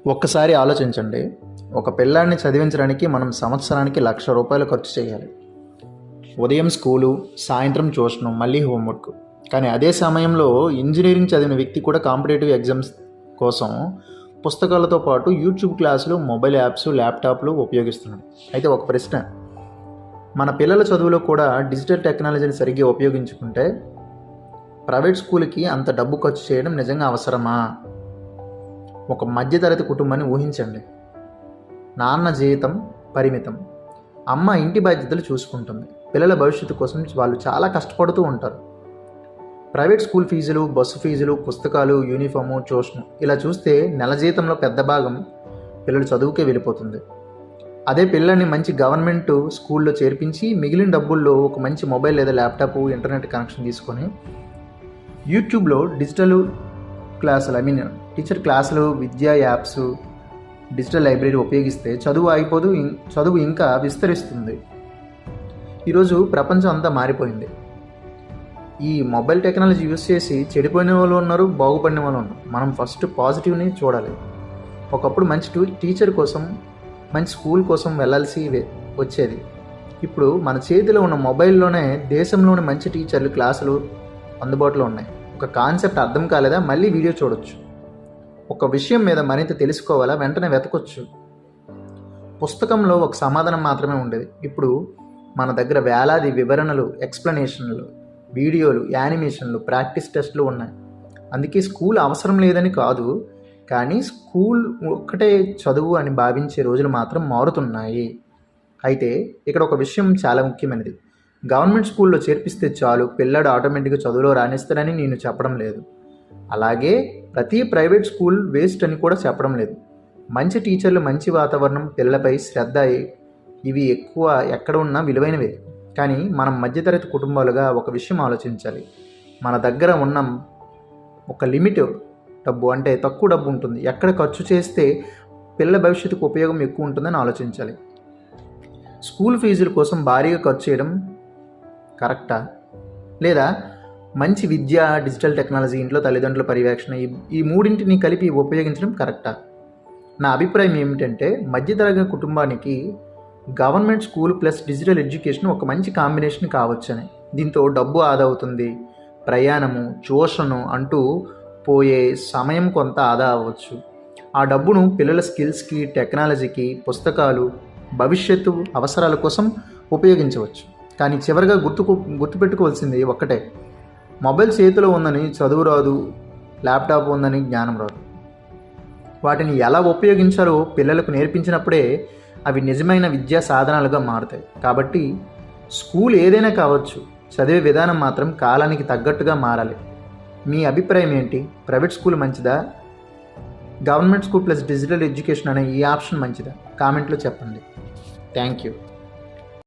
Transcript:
ఒక్కసారి ఆలోచించండి. ఒక పిల్లాడిని చదివించడానికి మనం సంవత్సరానికి ₹1,00,000 ఖర్చు చేయాలి. ఉదయం స్కూలు, సాయంత్రం ట్యూషను, మళ్ళీ హోంవర్క్. కానీ అదే సమయంలో ఇంజనీరింగ్ చదివిన వ్యక్తి కూడా కాంపిటేటివ్ ఎగ్జామ్స్ కోసం పుస్తకాలతో పాటు యూట్యూబ్ క్లాసులు, మొబైల్ యాప్స్, ల్యాప్టాప్లు ఉపయోగిస్తున్నాడు. అయితే ఒక ప్రశ్న, మన పిల్లల చదువులో కూడా డిజిటల్ టెక్నాలజీని సరిగ్గా ఉపయోగించుకుంటే ప్రైవేట్ స్కూల్కి అంత డబ్బు ఖర్చు చేయడం నిజంగా అవసరమా? ఒక మధ్యతరగతి కుటుంబాన్ని ఊహించండి. నాన్న జీతం పరిమితం, అమ్మ ఇంటి బాధ్యతలు చూసుకుంటుంది, పిల్లల భవిష్యత్తు కోసం వాళ్ళు చాలా కష్టపడుతూ ఉంటారు. ప్రైవేట్ స్కూల్ ఫీజులు, బస్సు ఫీజులు, పుస్తకాలు, యూనిఫాము, ట్యూషన్ ఇలా చూస్తే నెల జీతంలో పెద్ద భాగం పిల్లల చదువుకే వెళ్ళిపోతుంది. అదే పిల్లల్ని మంచి గవర్నమెంట్ స్కూల్లో చేర్పించి మిగిలిన డబ్బుల్లో ఒక మంచి మొబైల్ లేదా ల్యాప్టాప్, ఇంటర్నెట్ కనెక్షన్ తీసుకొని యూట్యూబ్లో డిజిటల్ క్లాసులు టీచర్ క్లాసులు, విద్యా యాప్స్, డిజిటల్ లైబ్రరీ ఉపయోగిస్తే చదువు అయిపోదు, చదువు ఇంకా విస్తరిస్తుంది. ఈరోజు ప్రపంచం అంతా మారిపోయింది. ఈ మొబైల్ టెక్నాలజీ యూస్ చేసి చెడిపోయిన వాళ్ళు ఉన్నారు, బాగుపడిన వాళ్ళు ఉన్నారు. మనం ఫస్ట్ పాజిటివ్ని చూడాలి. ఒకప్పుడు మంచి టీచర్ కోసం, మంచి స్కూల్ కోసం వెళ్ళాల్సి వచ్చేది. ఇప్పుడు మన చేతిలో ఉన్న మొబైల్లోనే దేశంలోని మంచి టీచర్లు క్లాసులు అందుబాటులో ఉన్నాయి. ఒక కాన్సెప్ట్ అర్థం కాలేదా, మళ్ళీ వీడియో చూడొచ్చు. ఒక విషయం మీద మరింత తెలుసుకోవాలా, వెంటనే వెతకొచ్చు. పుస్తకంలో ఒక సమాధానం మాత్రమే ఉండేది. ఇప్పుడు మన దగ్గర వేలాది వివరణలు, ఎక్స్ప్లెనేషన్లు, వీడియోలు, యానిమేషన్లు, ప్రాక్టీస్ టెస్ట్లు ఉన్నాయి. అందుకే స్కూల్ అవసరం లేదని కాదు, కానీ స్కూల్ ఒక్కటే చదువు అని భావించే రోజులు మాత్రం మారుతున్నాయి. అయితే ఇక్కడ ఒక విషయం చాలా ముఖ్యమైనది. గవర్నమెంట్ స్కూల్లో చేర్పిస్తే చాలు పిల్లాడు ఆటోమేటిక్గా చదువులో రాణిస్తాడని నేను చెప్పడం లేదు. అలాగే ప్రతి ప్రైవేట్ స్కూల్ వేస్ట్ అని కూడా చెప్పడం లేదు. మంచి టీచర్లు, మంచి వాతావరణం, పిల్లలపై శ్రద్ధ ఇవి ఎక్కువ ఎక్కడ ఉన్నా విలువైనవే. కానీ మనం మధ్యతరగతి కుటుంబాలుగా ఒక విషయం ఆలోచించాలి. మన దగ్గర ఉన్న ఒక లిమిట్ డబ్బు, అంటే తక్కువ డబ్బు ఉంటుంది, ఎక్కడ ఖర్చు చేస్తే పిల్లల భవిష్యత్తుకు ఉపయోగం ఎక్కువ ఉంటుందని ఆలోచించాలి. స్కూల్ ఫీజుల కోసం భారీగా ఖర్చు చేయడం కరెక్టా? లేదా మంచి విద్య, డిజిటల్ టెక్నాలజీ, ఇంట్లో తల్లిదండ్రుల పర్యవేక్షణ ఈ మూడింటిని కలిపి ఉపయోగించడం కరెక్టా? నా అభిప్రాయం ఏమిటంటే మధ్యతరగతి కుటుంబానికి government school plus digital education ఒక మంచి కాంబినేషన్ కావచ్చని. దీంతో డబ్బు ఆదా అవుతుంది, ప్రయాణము, ట్యూషను అంటూ పోయే సమయం కొంత ఆదా అవ్వచ్చు. ఆ డబ్బును పిల్లల స్కిల్స్కి, టెక్నాలజీకి, పుస్తకాలు, భవిష్యత్తు అవసరాల కోసం ఉపయోగించవచ్చు. కానీ చివరిగా గుర్తుపెట్టుకోవాల్సింది ఒక్కటే, మొబైల్ చేతిలో ఉందని చదువు రాదు, ల్యాప్టాప్ ఉందని జ్ఞానం రాదు. వాటిని ఎలా ఉపయోగించాలో పిల్లలకు నేర్పించినప్పుడే అవి నిజమైన విద్యా సాధనాలుగా మారుతాయి. కాబట్టి స్కూల్ ఏదైనా కావచ్చు, చదివే విధానం మాత్రం కాలానికి తగ్గట్టుగా మారాలి. మీ అభిప్రాయం ఏంటి? ప్రైవేట్ స్కూల్ మంచిదా, government school plus digital education అనే ఈ ఆప్షన్ మంచిదా? కామెంట్లో చెప్పండి. Thank you.